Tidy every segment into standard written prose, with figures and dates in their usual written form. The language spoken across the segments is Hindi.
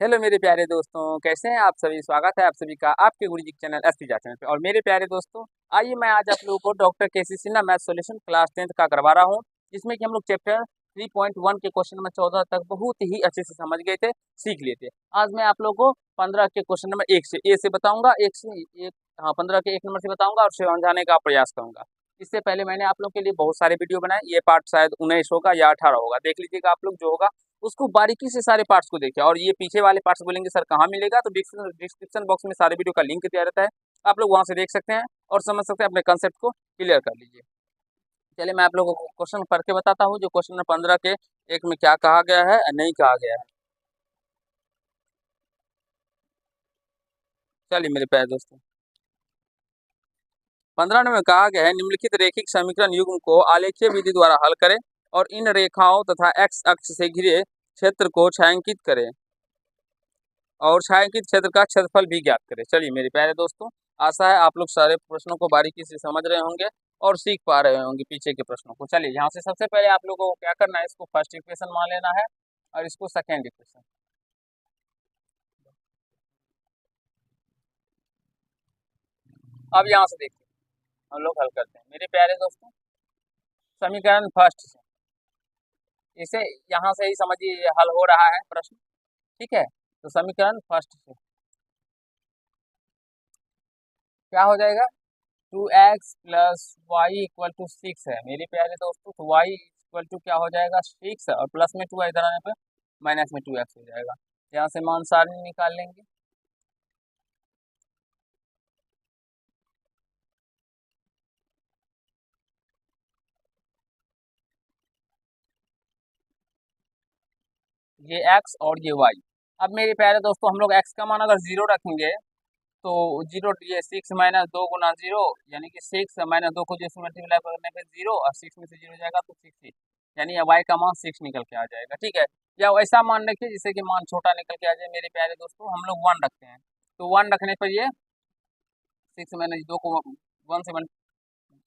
हेलो मेरे प्यारे दोस्तों, कैसे हैं आप सभी। स्वागत है आप सभी का आपके गुरुजी के चैनल एसपी चैनल पे। और मेरे प्यारे दोस्तों, आइए मैं आज आप लोगों को doctor KC Sinha math solution class 10th का करवा रहा हूँ, जिसमें कि हम लोग चैप्टर 3.1 के क्वेश्चन नंबर 14 तक बहुत ही अच्छे से समझ गए थे, सीख लिए थे। आज मैं आप लोगों को 15 के क्वेश्चन नंबर 1 से ए से बताऊंगा, एक से एक, हाँ 15 के 1 नंबर से बताऊंगा और समझाने का प्रयास करूंगा। इससे पहले मैंने आप लोग के लिए बहुत सारे वीडियो बनाए, ये पार्ट शायद 19 होगा या 18 होगा, देख लीजिएगा आप लोग। जो होगा उसको बारीकी से सारे पार्ट्स को देखिए। और ये पीछे वाले पार्ट्स बोलेंगे सर कहाँ मिलेगा, तो डिस्क्रिप्शन बॉक्स में सारे वीडियो का लिंक दिया रहता है, आप लोग वहां से देख सकते हैं और समझ सकते हैं, अपने कंसेप्ट को क्लियर कर लीजिए। चलिए मैं आप लोगों को क्वेश्चन पढ़ के बताता हूँ, जो क्वेश्चन नंबर 15 के 1 में क्या कहा गया है, नहीं कहा गया है। चलिए मेरे प्यारे दोस्तों, 15 में कहा गया है, निम्नलिखित रैखिक समीकरण युग्म को आलेखीय विधि द्वारा हल करें और इन रेखाओं तथा एक्स अक्ष से घिरे क्षेत्र को छायांकित करें और छायांकित क्षेत्र का क्षेत्रफल भी ज्ञात करें। चलिए मेरे प्यारे दोस्तों, आशा है आप लोग सारे प्रश्नों को बारीकी से समझ रहे होंगे और सीख पा रहे होंगे पीछे के प्रश्नों को। चलिए यहाँ से सबसे पहले आप लोगों को क्या करना है, इसको फर्स्ट इक्वेशन मान लेना है और इसको सेकेंड इक्वेशन। अब यहाँ से देखिए हम लोग हल करते हैं मेरे प्यारे दोस्तों। समीकरण फर्स्ट से इसे यहाँ से ही समझिए, ये हल हो रहा है प्रश्न, ठीक है। तो समीकरण फर्स्ट से क्या हो जाएगा, 2x plus Y equal to 6 है मेरे प्यारे दोस्तों। तो y इक्वल टू क्या हो जाएगा, 6 और प्लस में 2 है, इधर आने पर माइनस में 2x हो जाएगा। यहाँ से मान सारणी निकाल लेंगे। ये x और ये y। अब मेरे प्यारे दोस्तों, हम लोग x का मान अगर 0 रखेंगे तो 0, ये 6 माइनस 2 गुना 0 यानी कि 6 माइनस 2 को जैसे मल्टीप्लाई करने पे 0 और 6 में से 0 जाएगा तो 6 ही, यानी y का मान 6 निकल के आ जाएगा, ठीक है। या वैसा मान रखिए जिससे कि मान छोटा निकल के आ जाए मेरे प्यारे दोस्तों। हम लोग 1 रखते हैं, तो 1 रखने पर ये 6 माइनस 2 को 1 से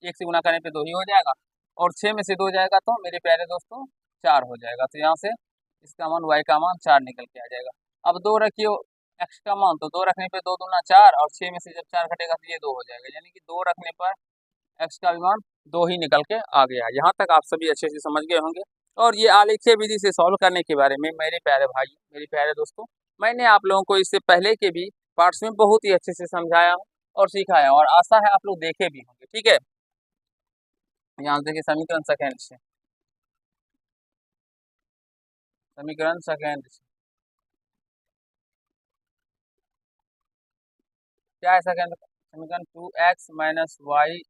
1 से गुना करने पे 2 ही हो जाएगा और 6 में से 2 जाएगा तो मेरे प्यारे दोस्तों 4 हो जाएगा। तो यहाँ से इसका मान y का मान 4 निकल के आ जाएगा। अब 2 रखिए x का मान, तो 2 रखने पे 2 दूना 4 और 6 में से जब 4 घटेगा तो ये 2 हो जाएगा, यानी कि 2 रखने पर x का भी मान 2 ही निकल के आ गया। यहाँ तक आप सभी अच्छे से समझ गए होंगे। और ये आलेखीय विधि से सॉल्व करने के बारे में मेरे प्यारे भाई, मेरे प्यारे दोस्तों, मैंने आप लोगों को इससे पहले के भी पार्ट्स में बहुत ही अच्छे से समझाया हूँ और सिखाया, और आशा है आप लोग देखे भी होंगे, ठीक है। यहाँ देखिए समीकरण सेकेंड से, समीकरण सेकेंड से क्या है, सेकेंड समीकरण 2x minus Y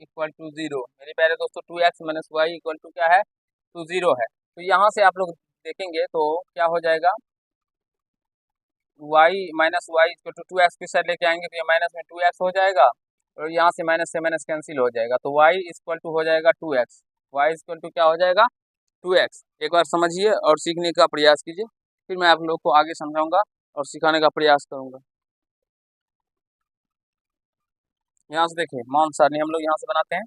equal to 0। मेरे प्यारे दोस्तों 2x minus Y equal to क्या है, टू 0 है। तो यहाँ से आप लोग देखेंगे तो क्या हो जाएगा, y इक्वल टू 2x की साइड लेके आएंगे तो ये माइनस में 2x हो जाएगा और यहाँ से माइनस कैंसिल हो जाएगा, तो y इक्वल टू हो जाएगा 2x। y इक्वल टू क्या हो जाएगा, 2x। एक बार समझिए और सीखने का प्रयास कीजिए, फिर मैं आप लोग को आगे समझाऊंगा और सिखाने का प्रयास करूंगा। यहाँ से देखिए मान सारणी हम लोग यहाँ से बनाते हैं।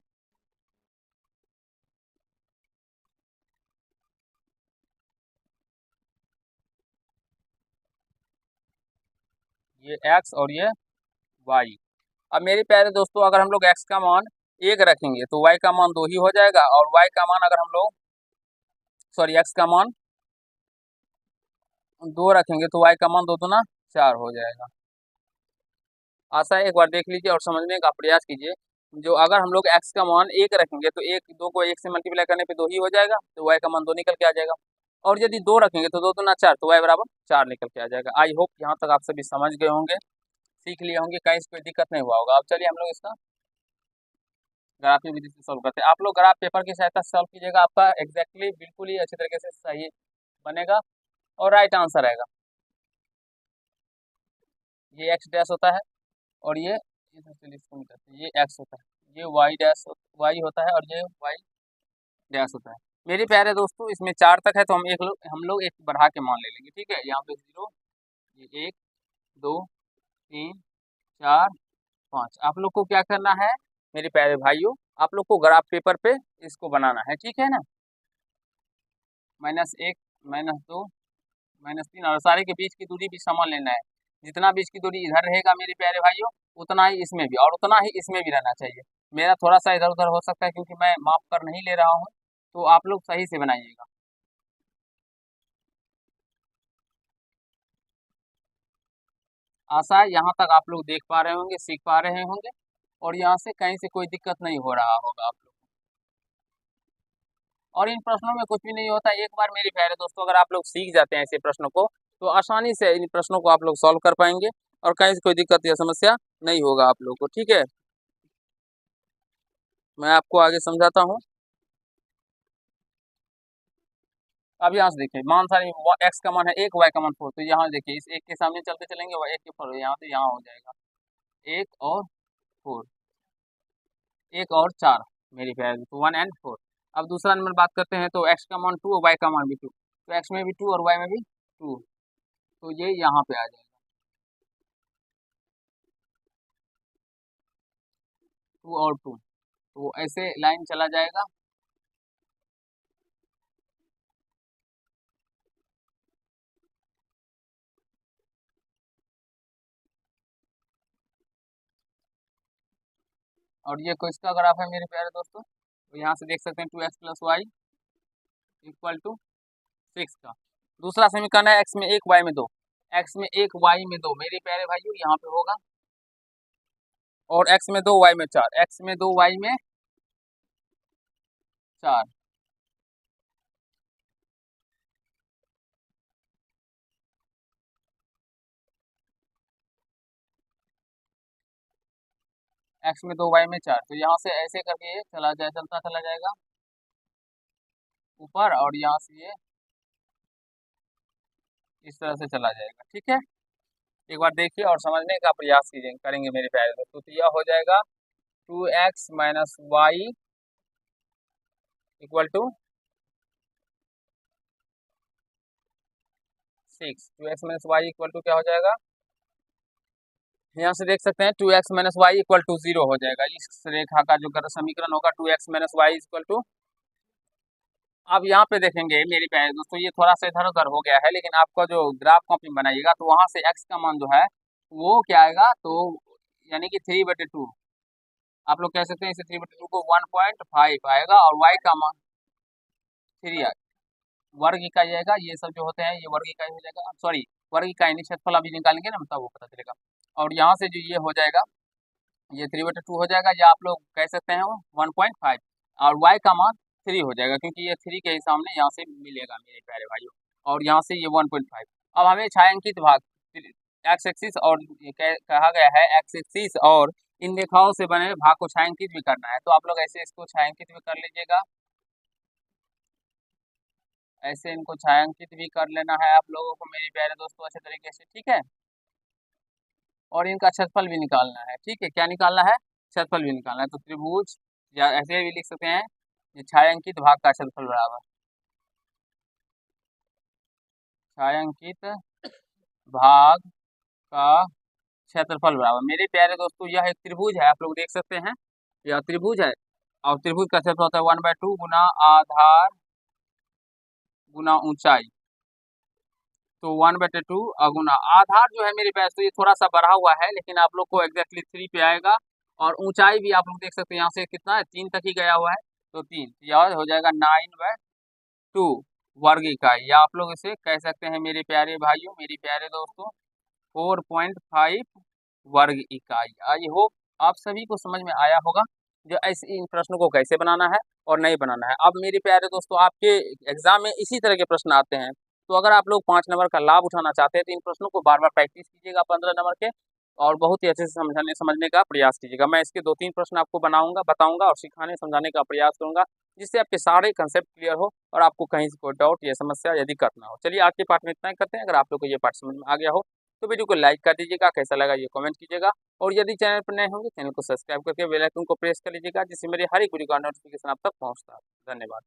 ये x और ये y। अब मेरे प्यारे दोस्तों, अगर हम लोग x का मान 1 रखेंगे तो y का मान 2 ही हो जाएगा, और y का मान अगर हम लोग x का मान 2 रखेंगे तो y का मान 2 दूना 4 हो जाएगा। आशा है एक बार देख लीजिए और समझने का प्रयास कीजिए। जो अगर हम लोग x का मान 1 रखेंगे तो 1 2 को 1 से मल्टीप्लाई करने पे 2 ही हो जाएगा, तो y का मान 2 निकल के आ जाएगा। और यदि 2 रखेंगे तो 2 दूना 4, तो y बराबर 4 निकल के आ जाएगा। आई होप यहाँ तक आप सभी समझ गए होंगे, सीख लिए होंगे, कहीं कोई दिक्कत नहीं हुआ होगा। अब चलिए हम लोग इसका ग्राफिक विधि से सॉल्व करते हैं। आप लोग ग्राफ पेपर की सहायता से सॉल्व कीजिएगा, आपका एग्जैक्टली बिल्कुल ही अच्छे तरीके से सही बनेगा और राइट आंसर आएगा। ये एक्स डैश होता है और ये एक्स होता है, ये वाई डैश वाई होता है और ये वाई डैश होता है। मेरे प्यारे दोस्तों, इसमें 4 तक है तो हम लोग एक बढ़ा के मान ले लेंगे, ठीक है। यहाँ पे 0, ये 1 2 3 4 5। आप लोग को क्या करना है मेरे प्यारे भाइयों, आप लोग को ग्राफ पेपर पे इसको बनाना है, ठीक है ना। -1 -2 -3 और सारे के बीच की दूरी भी समान लेना है। जितना बीच की दूरी इधर रहेगा मेरे प्यारे भाइयों, उतना ही इसमें भी और उतना ही इसमें भी रहना चाहिए। मेरा थोड़ा सा इधर उधर हो सकता है क्योंकि मैं माप कर नहीं ले रहा हूँ, तो आप लोग सही से बनाइएगा। आशा है यहाँ तक आप लोग देख पा रहे होंगे, सीख पा रहे होंगे, और यहाँ से कहीं से कोई दिक्कत नहीं हो रहा होगा आप लोग। और इन प्रश्नों में कुछ भी नहीं होता। एक बार मेरे प्यारे दोस्तों अगर आप लोग सीख जाते हैं ऐसे प्रश्नों को, तो आसानी से इन प्रश्नों को आप लोग सॉल्व कर पाएंगे और कहीं से कोई दिक्कत या समस्या नहीं होगा आप लोग को। ठीक है, मैं आपको आगे समझाता हूँ। अब यहाँ से देखिए, मान सारी एक्स का मान है 1, वाई का मान 4, तो यहाँ देखिए इस एक के सामने चलते चलेंगे, और एक के 4 यहाँ से यहाँ हो जाएगा 1 और 4, 1 और 4 मेरी प्यारे दोस्तों, 1 एंड 4। अब दूसरा नंबर बात करते हैं, तो एक्स का मान 2 और वाई का मान भी 2, तो एक्स में भी 2 और वाई में भी 2, तो ये यहाँ पे आ जाएगा 2 और 2, तो ऐसे लाइन चला जाएगा। और ये किसका ग्राफ है मेरे प्यारे दोस्तों, तो यहाँ से देख सकते हैं 2x plus Y equal to 6 का। दूसरा समीकरण है x में 1 y में 2, x में 1 y में 2 मेरे प्यारे भाइयों यहाँ पे होगा, और x में 2 y में 4, x में 2 y में 4, x में 2 y में 4, तो यहाँ से ऐसे करके ये चलता चला जाएगा ऊपर, और यहाँ से ये इस तरह से चला जाएगा। ठीक है, एक बार देखिए और समझने का प्रयास करेंगे मेरे प्यारे दोस्तों। तो यह हो जाएगा 2x minus Y equal to 6, 2x minus Y equal to क्या हो जाएगा, यहाँ से देख सकते हैं 2x minus Y equal to 0 हो जाएगा। इस रेखा का जो समीकरण होगा 2x minus Y equal to, अब यहाँ पे देखेंगे मेरे प्यारे दोस्तों, ये थोड़ा सा इधर उधर हो गया है, लेकिन आपका जो ग्राफ कॉपी बनाइएगा तो वहां से x का मान जो है वो क्या आएगा, तो यानी कि 3/2, आप लोग कह सकते हैं इसे 3/2 को 1.5 आएगा, और y का मान 3 वर्ग इकाई आएगा। ये सब जो होते हैं ये वर्ग इकाई हो जाएगा, सॉरी वर्ग इकाई नहीं, क्षेत्रफल अभी निकालेंगे ना तब वो पता चलेगा। और यहाँ से जो ये हो जाएगा, ये 3/2 हो जाएगा, या आप लोग कह सकते हैं 1.5, और y का मान 3 हो जाएगा, क्योंकि ये 3 के ही सामने यहाँ से मिलेगा मेरे प्यारे भाइयों, और यहाँ से ये 1.5। अब हमें छायांकित भाग एक्स एक्सिस, और कहा गया है एक्स एक्सिस और इन रेखाओं से बने भाग को छायांकित भी करना है, तो आप लोग ऐसे इसको छायांकित भी कर लीजिएगा, ऐसे इनको छायांकित भी कर लेना है आप लोगों को मेरे प्यारे दोस्तों अच्छे तरीके से। ठीक है, और इनका क्षेत्रफल भी निकालना है। ठीक है, क्या निकालना है, क्षेत्रफल भी निकालना है। तो त्रिभुज, या ऐसे भी लिख सकते हैं ये छायांकित भाग का क्षेत्रफल बराबर छायांकित भाग का क्षेत्रफल बराबर, मेरे प्यारे दोस्तों यह एक त्रिभुज है, आप लोग देख सकते हैं यह त्रिभुज है, और त्रिभुज का क्षेत्रफल होता है 1/2 गुना आधार गुना ऊंचाई, तो 1/2 गुना आधार जो है मेरे पास, तो ये थोड़ा सा बढ़ा हुआ है, लेकिन आप लोग को एग्जैक्टली 3 पे आएगा, और ऊंचाई भी आप लोग देख सकते हैं यहाँ से कितना है, 3 तक ही गया हुआ है, तो 3 यह हो जाएगा 9/2 वर्ग इकाई, या आप लोग इसे कह सकते हैं मेरे प्यारे भाइयों मेरे प्यारे दोस्तों 4.5 वर्ग इकाई। आई होप आप सभी को समझ में आया होगा जो ऐसे इन प्रश्नों को कैसे बनाना है और नहीं बनाना है। अब मेरे प्यारे दोस्तों आपके एग्जाम में इसी तरह के प्रश्न आते हैं, तो अगर आप लोग 5 नंबर का लाभ उठाना चाहते हैं तो इन प्रश्नों को बार बार प्रैक्टिस कीजिएगा 15 नंबर के, और बहुत ही अच्छे से समझने का प्रयास कीजिएगा। मैं इसके 2-3 प्रश्न आपको बताऊंगा और सिखाने समझाने का प्रयास करूंगा, जिससे आपके सारे कंसेप्ट क्लियर हो और आपको कहीं से कोई डाउट या समस्या या दिक्कत ना हो। चलिए आज के पाठ में इतना ही करते हैं। अगर आप लोग को ये पाठ समझ में आ गया हो तो वीडियो को लाइक कर दीजिएगा, कैसा लगा ये कमेंट कीजिएगा, और यदि चैनल पर नए होंगे चैनल को सब्सक्राइब करके बेल आइकन को प्रेस कर लीजिएगा, जिससे मेरी हर एक वीडियो का नोटिफिकेशन आप तक पहुंचता है। धन्यवाद।